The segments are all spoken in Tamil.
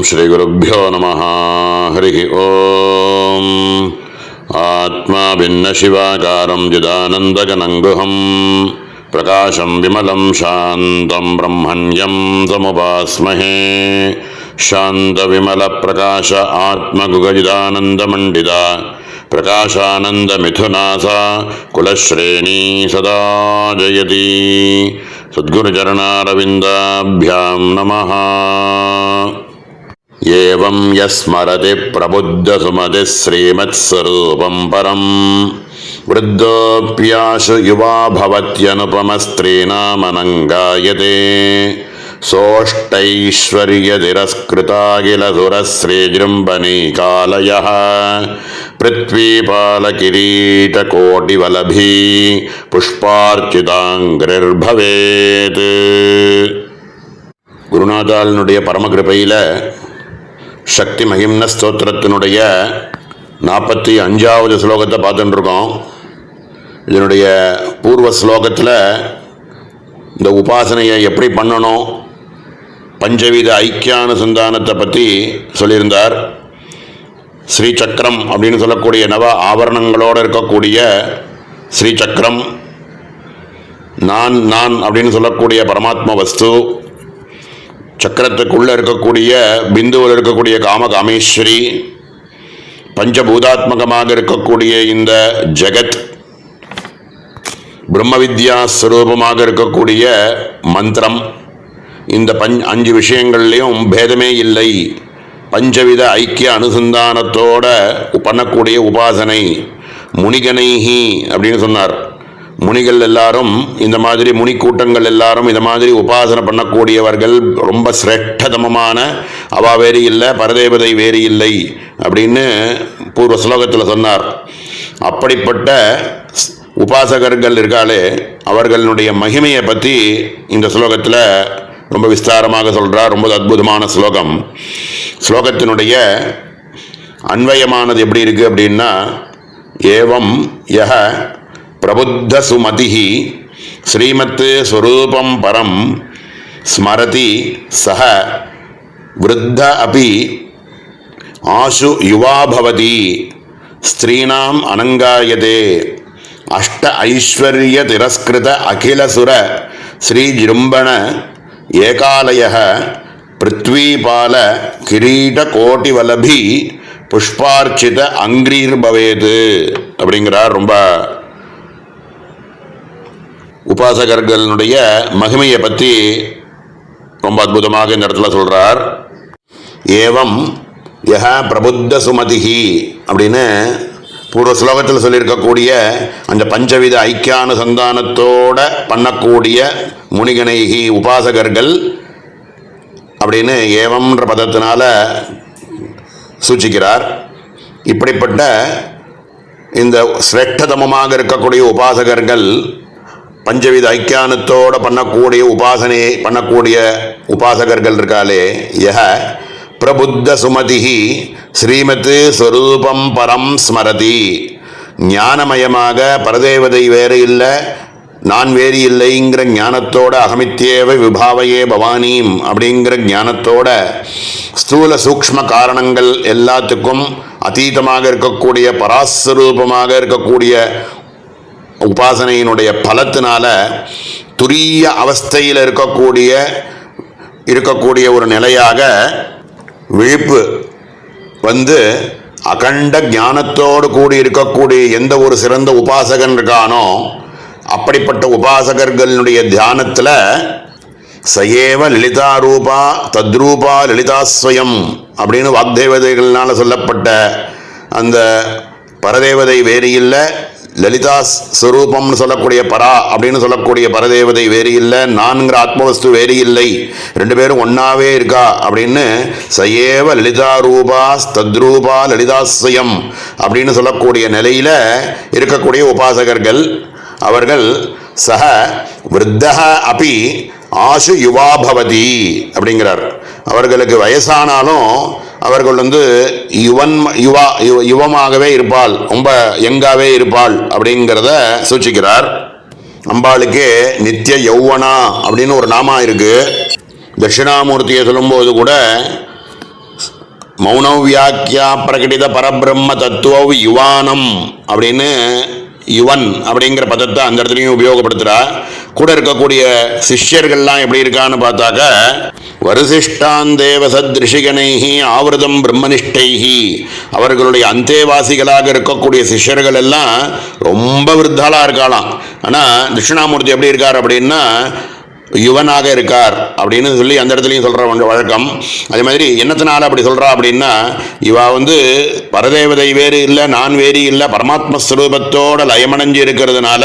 श्रीगुरुभ्यो नमः। हरिः ओम्। आत्मा भिन्न शिवाकारं चिदानन्दघनं गुहं प्रकाशं विमलं शान्तं ब्रह्मण्यं समुपास्महे। शान्तविमलप्रकाश आत्मगुगजिदानन्दमण्डिता प्रकाशानन्दमिथुनासा कुलश्रेणी सदा जयति। सद्गुरुचरणारविन्दाभ्यां नमः। एवं यस्मरति प्रबुद्धसुमतिः श्रीमत्स्वरूपं परं वृद्धोऽप्याशु युवा भवत्यनुपमस्त्रीणामनङ्गायते। सोऽष्टैश्वर्यतिरस्कृताखिलसुरश्रीजृम्भणीकालयः पृथ्वीपालकिरीटकोटिवलभी पुष्पार्चिताङ्घ्रिर्भवेत्. குருநாதாளினுடைய பரமகிருபையில் சக்தி மகிம்ன ஸ்தோத்திரத்தினுடைய 45வது ஸ்லோகத்தை பார்த்துட்டு இருக்கோம். இதனுடைய பூர்வ ஸ்லோகத்தில் இந்த உபாசனையை எப்படி பண்ணணும், பஞ்சவித ஐக்கியானுசந்தானத்தை பற்றி சொல்லியிருந்தார். ஸ்ரீசக்கரம் அப்படின்னு சொல்லக்கூடிய நவ ஆவரணங்களோடு இருக்கக்கூடிய ஸ்ரீசக்கரம், நான் நான் அப்படின்னு சொல்லக்கூடிய பரமாத்ம வஸ்து, சக்கரத்துக்குள்ளே இருக்கக்கூடிய பிந்துவில் இருக்கக்கூடிய காமகாமேஸ்வரி, பஞ்சபூதாத்மகமாக இருக்கக்கூடிய இந்த ஜெகத், பிரம்ம வித்யா ஸ்வரூபமாக இருக்கக்கூடிய மந்திரம், இந்த 5 விஷயங்கள்லையும் பேதமே இல்லை. பஞ்சவித ஐக்கிய அனுசந்தானத்தோட பண்ணக்கூடிய உபாசனை முனிகனைஹி அப்படின்னு சொன்னார். முனிகள் எல்லாரும் இந்த மாதிரி முனி கூட்டங்கள் எல்லாரும் இந்த மாதிரி உபாசனை பண்ணக்கூடியவர்கள் ரொம்ப சிரேஷ்டதமமான, அவா வேறு இல்லை, பரதேவதை வேறு இல்லை அப்படின்னு பூர்வ ஸ்லோகத்தில் சொன்னார். அப்படிப்பட்ட உபாசகர்கள் இருக்காளே, அவர்களுடைய மகிமையை பற்றி இந்த ஸ்லோகத்தில் ரொம்ப விஸ்தாரமாக சொல்கிறார். ரொம்ப அற்புதமான ஸ்லோகம். ஸ்லோகத்தினுடைய அன்வயமானது எப்படி இருக்குது அப்படின்னா, ஏவம் யஹ பிரபுத்த சுமதிஹி ஸ்ரீமத் ஸ்வரூபம் பரம் ஸ்மரதி சஹ விருத்த அபி ஆஷு யுவா பவதி ஸ்திரீணாம் அனங்காயதே. அஷ்ட ஐஸ்வர்ய திரஸ்கிருத அகிலசுர ஸ்ரீஜிரும்பண ஏகாலயः பிருத்வீபால கிரீட கோட்டிவலபி புஷ்பார்ச்சித அங்கிரீர்பவேது அப்படிங்கிறார். ரொம்ப உபாசகர்களுடைய மகிமையை பற்றி ரொம்ப அற்புதமாக இந்த இடத்துல சொல்கிறார். ஏவம் யஹ பிரபுத்த சுமதிஹி அப்படின்னு பூர்வ ஸ்லோகத்தில் சொல்லியிருக்கக்கூடிய அந்த பஞ்சவித ஐக்கியானுசந்தானத்தோட பண்ணக்கூடிய முனிகனைகி உபாசகர்கள் அப்படின்னு ஏவம்ன்ற பதத்தினால சூச்சிக்கிறார். இப்படிப்பட்ட இந்த சிரேஷ்டதமமாக இருக்கக்கூடிய உபாசகர்கள், பஞ்சவித ஐக்கியானத்தோட பண்ணக்கூடிய உபாசனையை பண்ணக்கூடிய உபாசகர்கள் இருக்காளே, யஹ பிரபுத்த சுமதிஹி ஸ்ரீமத் ஸ்வரூபம் பரம் ஸ்மரதி. ஞானமயமாக பரதேவதை வேறு இல்லை, நான் வேறு இல்லைங்கிற ஞானத்தோட, அகமித்யேவ விபாவையே பவானீம் அப்படிங்கிற ஞானத்தோட, ஸ்தூல சூக்ஷ்ம காரணங்கள் எல்லாத்துக்கும் அதீதமாக இருக்கக்கூடிய பராஸ்வரூபமாக இருக்கக்கூடிய உபாசனையினுடைய பலத்தினால துரிய அவஸ்தையில் இருக்கக்கூடிய ஒரு நிலையாக விழிப்பு வந்து அகண்ட ஞானத்தோடு கூடி இருக்கக்கூடிய எந்த ஒரு சிறந்த உபாசகன் இருக்கானோ, அப்படிப்பட்ட உபாசகர்களுடைய தியானத்தில் சயேவ லலிதா ரூபா தத்ரூபா லலிதாஸ்வயம் அப்படின்னு வாக்தேவதைகள்னால் சொல்லப்பட்ட அந்த பரதேவதை வேறு இல்லை, லலிதா ஸ்வரூபம்னு சொல்லக்கூடிய பரா அப்படின்னு சொல்லக்கூடிய பரதேவதை வேறு இல்லை, நான்கிற ஆத்மவஸ்து வேறு இல்லை, 2 பேரும் ஒன்றாவே இருக்கா அப்படின்னு சயேவ லலிதா ரூபா தத்ரூபா லலிதாஸ்வயம் அப்படின்னு சொல்லக்கூடிய நிலையில் இருக்கக்கூடிய உபாசகர்கள் அவர்கள் சஹ விருத்தஹ அபி ஆஷு யுவா பவதி அப்படிங்கிறார். அவர்களுக்கு வயசானாலும் அவர்கள் யுவமாகவே இருப்பாள், ரொம்ப யங்காகவே இருப்பாள் அப்படிங்கிறத சூச்சிக்கிறார். அம்பாளுக்கு நித்திய யௌவனா அப்படின்னு ஒரு நாமா இருக்குது. தட்சிணாமூர்த்தியை சொல்லும்போது கூட மௌனவியாக்கியா பிரகடித பரபிரம்ம தத்துவ யுவானம் அப்படின்னு யுவன் அப்படிங்கிற பதத்தை அந்த இடத்துலையும் உபயோகப்படுத்துகிறா. கூட இருக்கக்கூடிய சிஷ்யர்கள்லாம் எப்படி இருக்கான்னு பார்த்தாக்க, வரிசிஷ்டாந்தேவ சத்ரிஷிகணைஹி ஆவிரதம் பிரம்மனிஷ்டைஹி, அவர்களுடைய அந்தேவாசிகளாக இருக்கக்கூடிய சிஷ்யர்கள் எல்லாம் ரொம்ப விருத்தாளாக இருக்காளாம். ஆனால் தட்சிணாமூர்த்தி எப்படி இருக்கார் அப்படின்னா யுவனாக இருக்கார் அப்படின்னு சொல்லி அந்த இடத்துலையும் சொல்கிற வழக்கம். அதே மாதிரி என்னத்தினால அப்படி சொல்கிறா அப்படின்னா, இவா பரதேவதை வேறு இல்லை, நான் வேறு இல்லை, பரமாத்மஸ்வரூபத்தோட லயமடைஞ்சு இருக்கிறதுனால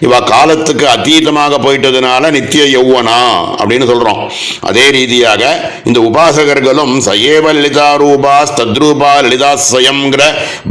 இவா காலத்துக்கு அதீதமாக போயிட்டதுனால நித்திய யௌவனா அப்படின்னு சொல்கிறோம். அதே ரீதியாக இந்த உபாசகர்களும் சயேவ லலிதா ரூபா தத்ரூபா லலிதா ஸ்வயம்ங்கிற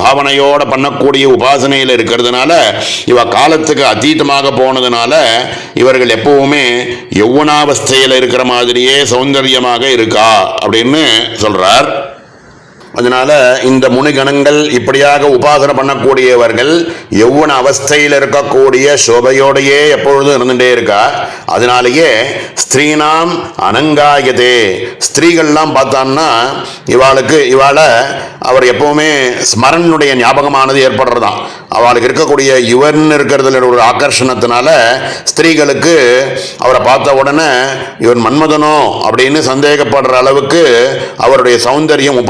பாவனையோட பண்ணக்கூடிய உபாசனையில் இருக்கிறதுனால இவா காலத்துக்கு அதீதமாக போனதுனால இவர்கள் எப்பவுமே யௌவனாவஸ்தையில் இருக்கிற மாதிரியே சௌந்தரியமாக இருக்கா அப்படின்னு சொல்றார். அதனால இந்த முனிகணங்கள் இப்படியாக உபாசனை பண்ணக்கூடியவர்கள் யௌவன அவஸ்தையில் இருக்கக்கூடிய சோபையோடையே எப்பொழுதும் இருந்துட்டே இருக்கா. அதனாலேயே ஸ்திரீனாம் அனங்காயதே, ஸ்திரீகள்லாம் பார்த்தான்னா இவாளை அவர் எப்பவுமே ஸ்மரனுடைய ஞாபகமானது ஏற்படுறதான். அவளுக்கு இருக்கக்கூடிய யுவன் இருக்கிறதுல ஒரு ஆகர்ஷணத்தினால ஸ்திரீகளுக்கு அவரை பார்த்த உடனே இவன் மன்மதனோ அப்படின்னு சந்தேகப்படுற அளவுக்கு அவருடைய சௌந்தரியம்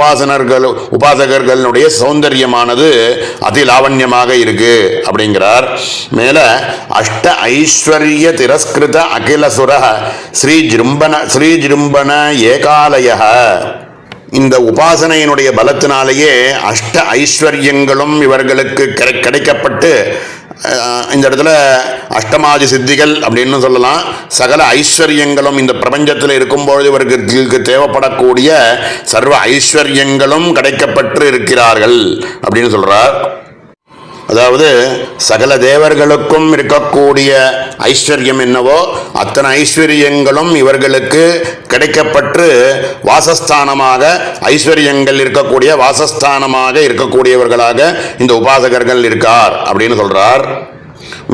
உபாசகர்களுடைய சௌந்தரியமானது அதிலாவண்யமாக இருக்கு அப்படிங்கிறார். மேல அஷ்ட ஐஸ்வர்ய திரஸ்கிருத அகிலசுர ஸ்ரீஜிரும்பன ஏகாலய, இந்த உபாசனையினுடைய பலத்தினாலேயே அஷ்ட ஐஸ்வர்யங்களும் இவர்களுக்கு கிடைக்கப்பட்டு, இந்த இடத்துல அஷ்டமாதி சித்திகள் அப்படின்னு சொல்லலாம், சகல ஐஸ்வர்யங்களும் இந்த பிரபஞ்சத்தில் இருக்கும்பொழுது இவர்களுக்கு தேவைப்படக்கூடிய சர்வ ஐஸ்வர்யங்களும் கிடைக்கப்பட்டு இருக்கிறார்கள் அப்படின்னு சொல்றார். அதாவது சகல தேவர்களுக்கும் இருக்கக்கூடிய ஐஸ்வர்யம் என்னவோ அத்தனை ஐஸ்வர்யங்களும் இவர்களுக்கு கிடைக்கப்பட்டு வாசஸ்தானமாக ஐஸ்வர்யங்கள் இருக்கக்கூடிய வாசஸ்தானமாக இருக்கக்கூடியவர்களாக இந்த உபாசகர்கள் இருக்கார் அப்படின்னு சொல்றார்.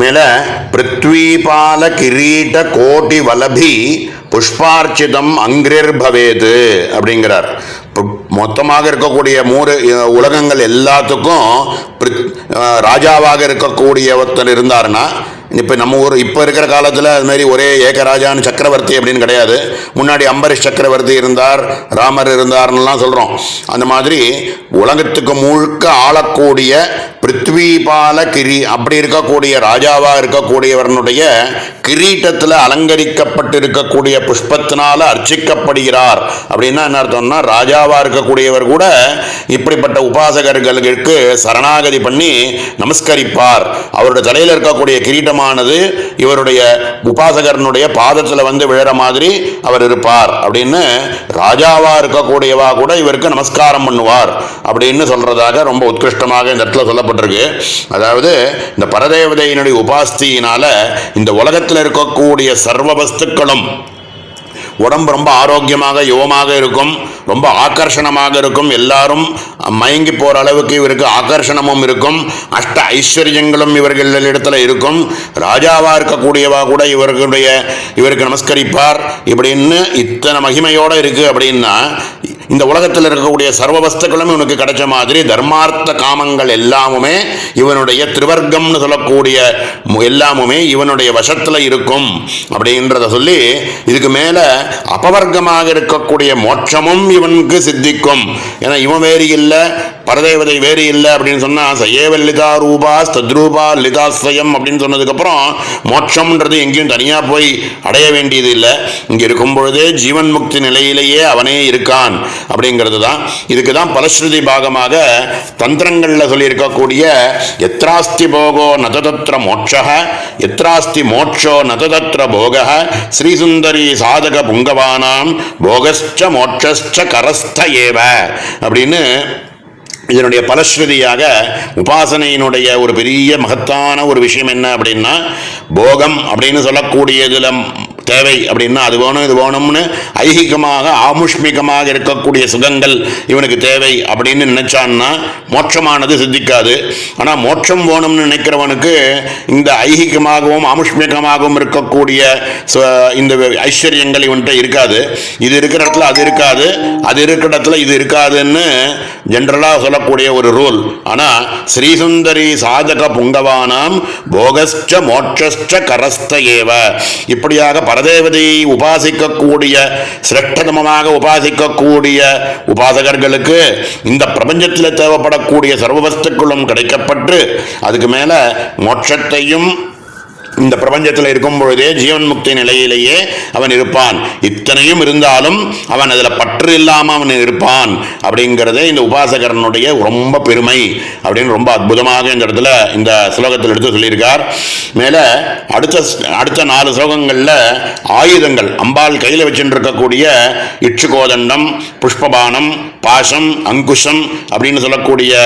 மேல பிருத்வீபால கிரீட கோட்டி வலபி புஷ்பார்ச்சிதம் அங்கிர் பவேது அப்படிங்கிறார். மொத்தமாக இருக்கக்கூடிய உலகங்கள் எல்லாத்துக்கும் ராஜாவாக இருக்கக்கூடிய ஒருத்தர் இருந்தாருன்னா, இப்போ நம்ம இப்போ இருக்கிற காலத்தில் அது மாதிரி ஒரே ஏகராஜான்னு சக்கரவர்த்தி அப்படின்னு கிடையாது. முன்னாடி அம்பரீஷ் சக்கரவர்த்தி இருந்தார், ராமர் இருந்தார்லாம் சொல்கிறோம். அந்த மாதிரி உலகத்துக்கு முழுக்க ஆளக்கூடிய பிருத்வீபால அப்படி இருக்கக்கூடிய ராஜாவாக இருக்கக்கூடியவனுடைய கிரீட்டத்தில் அலங்கரிக்கப்பட்டு இருக்கக்கூடிய புஷ்பத்தினால அர்ச்சிக்கப்படுகிறார். அப்படின்னா என்ன அர்த்தம்னா, ராஜாவாக இருக்கக்கூடியவர் கூட இப்படிப்பட்ட உபாசகர்களுக்கு சரணாகதி பண்ணி நமஸ்கரிப்பார். அவருடைய தலையில் இருக்கக்கூடிய கிரீட்டமானது இவருடைய உபாசகரனுடைய பாதத்தில் விழற மாதிரி அவர் இருப்பார் அப்படின்னு ராஜாவா இருக்கக்கூடியவா கூட இவருக்கு நமஸ்காரம் பண்ணுவார் அப்படின்னு சொல்றதாக ரொம்ப உத்கிருஷ்டமாக இந்த இடத்துல சொல்லப்பட்டிருக்கு. அதாவது இந்த பரதேவதையினுடைய உபாஸ்தியினால இந்த உலகத்தில் இருக்கக்கூடிய சர்வ வஸ்துக்களும் உடம்பு ரொம்ப ஆரோக்கியமாக யுவமாக இருக்கும், ரொம்ப ஆகர்ஷணமாக இருக்கும், எல்லாரும் மயங்கி போகிற அளவுக்கு இவருக்கு ஆகர்ஷணமும் இருக்கும், அஷ்ட ஐஸ்வர்யங்களும் இவர்களிடத்தில் இருக்கும், ராஜாவாக இருக்கக்கூடியவா கூட இவருக்கு நமஸ்கரிப்பார். இப்படின்னு இத்தனை மகிமையோடு இருக்குது. அப்படின்னா இந்த உலகத்தில் இருக்கக்கூடிய சர்வ வஸ்துக்களும் இவனுக்கு கிடைச்ச மாதிரி தர்மார்த்த காமங்கள் எல்லாமுமே இவனுடைய திருவர்க்கம்னு சொல்லக்கூடிய எல்லாமுமே இவனுடைய வசத்தில் இருக்கும் அப்படின்றத சொல்லி, இதுக்கு மேலே அபவர்க்கமாக இருக்கக்கூடிய மோட்சமும் இவனுக்கு சித்திக்கும். ஏன்னா இவன் வேறு இல்லை, பரதேவதை வேறு இல்லை அப்படின்னு சொன்னால் சயேவ லலிதா ரூபா தத்ரூபா லலிதா ஸ்வயம் அப்படின்னு சொன்னதுக்கப்புறம் மோட்சம்ன்றது எங்கேயும் தனியாக போய் அடைய வேண்டியது இல்லை. இங்கே இருக்கும் பொழுதே ஜீவன் முக்தி நிலையிலேயே அவனே இருக்கான் அப்படிங்கிறது தான். இதுக்கு தான் பலஸ்ருதி பாகமாக தந்திரங்களில் சொல்லியிருக்கக்கூடிய எத்ராஸ்தி போகோ நததத்ர மோட்ச எத்ராஸ்தி மோட்சோ நததத்ர போக ஸ்ரீசுந்தரி சாதக புங்கவானாம் போகஸ்ச மோட்சஸ்ச கரஸ்த ஏவ அப்படின்னு இதனுடைய பலஸ்ருதியாக உபாசனையினுடைய ஒரு பெரிய மகத்தான ஒரு விஷயம் என்ன அப்படின்னா, போகம் அப்படின்னு சொல்லக்கூடியதில் தேவை அப்படின்னா அது வேணும் இது வேணும்னு ஐகிகமாக ஆமுஷ்மிகமாக இருக்கக்கூடிய சுகங்கள் இவனுக்கு தேவை அப்படின்னு நினைச்சான்னா மோட்சமானது சித்திக்காது. ஆனால் மோட்சம் வேணும்னு நினைக்கிறவனுக்கு இந்த ஐகிகமாகவும் ஆமுஷ்மிகமாகவும் இருக்கக்கூடிய இந்த ஐஸ்வர்யங்கள் இவன்கிட்ட இருக்காது. இது இருக்கிற இடத்துல அது இருக்காது, அது இருக்கிற இடத்துல இது இருக்காதுன்னு ஜென்ரலாக சொல்லக்கூடிய ஒரு ரூல். ஆனால் ஸ்ரீசுந்தரி சாதக புங்கவானாம் போகஸ்ச மோட்சஸ்ச கரஸ்த ஏவ, இப்படியாக பரதேவதையை உபாசிக்கக்கூடிய சிரேஷ்டதமமாக உபாசிக்கக்கூடிய உபாசகர்களுக்கு இந்த பிரபஞ்சத்தில் தேவைப்படக்கூடிய சர்வ வஸ்துக்களும் கிடைக்கப்பட்டு அதுக்கு மேல மோட்சத்தையும் இந்த பிரபஞ்சத்தில் இருக்கும் பொழுதே ஜீவன் முக்தி நிலையிலேயே அவன் இருப்பான். இத்தனையும் இருந்தாலும் அவன் அதில் பற்று இல்லாமல் அவன் இருப்பான் அப்படிங்கிறதே இந்த உபாசகரனுடைய ரொம்ப பெருமை அப்படின்னு ரொம்ப அற்புதமாக இந்த இடத்துல இந்த ஸ்லோகத்தில் எடுத்து சொல்லியிருக்கார். மேலே அடுத்த 4 ஸ்லோகங்களில் ஆயுதங்கள் அம்பாள் கையில் வச்சுட்டு இருக்கக்கூடிய இட்சுகோதண்டம், புஷ்பபானம், பாசம், அங்குஷம் அப்படின்னு சொல்லக்கூடிய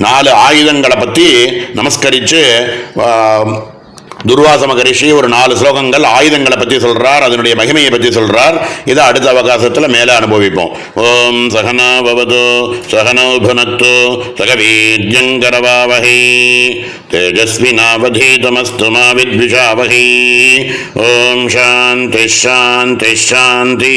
4 ஆயுதங்களை பற்றி நமஸ்கரித்து துர்வாச மகரிஷி ஒரு 4 ஸ்லோகங்கள் ஆயுதங்களை பற்றி சொல்றார், அதனுடைய மகிமையை பற்றி சொல்றார். இதை அடுத்த அவகாசத்தில் மேலே அனுபவிப்போம். ஓம் சகனா பவது சகனோ புனக்து சகவீர்யங்கரவாவஹை தேஜஸ்வினாவதீதமஸ்து மா வித்விஷாவஹை. ஓம் சாந்தி சாந்தி சாந்தி.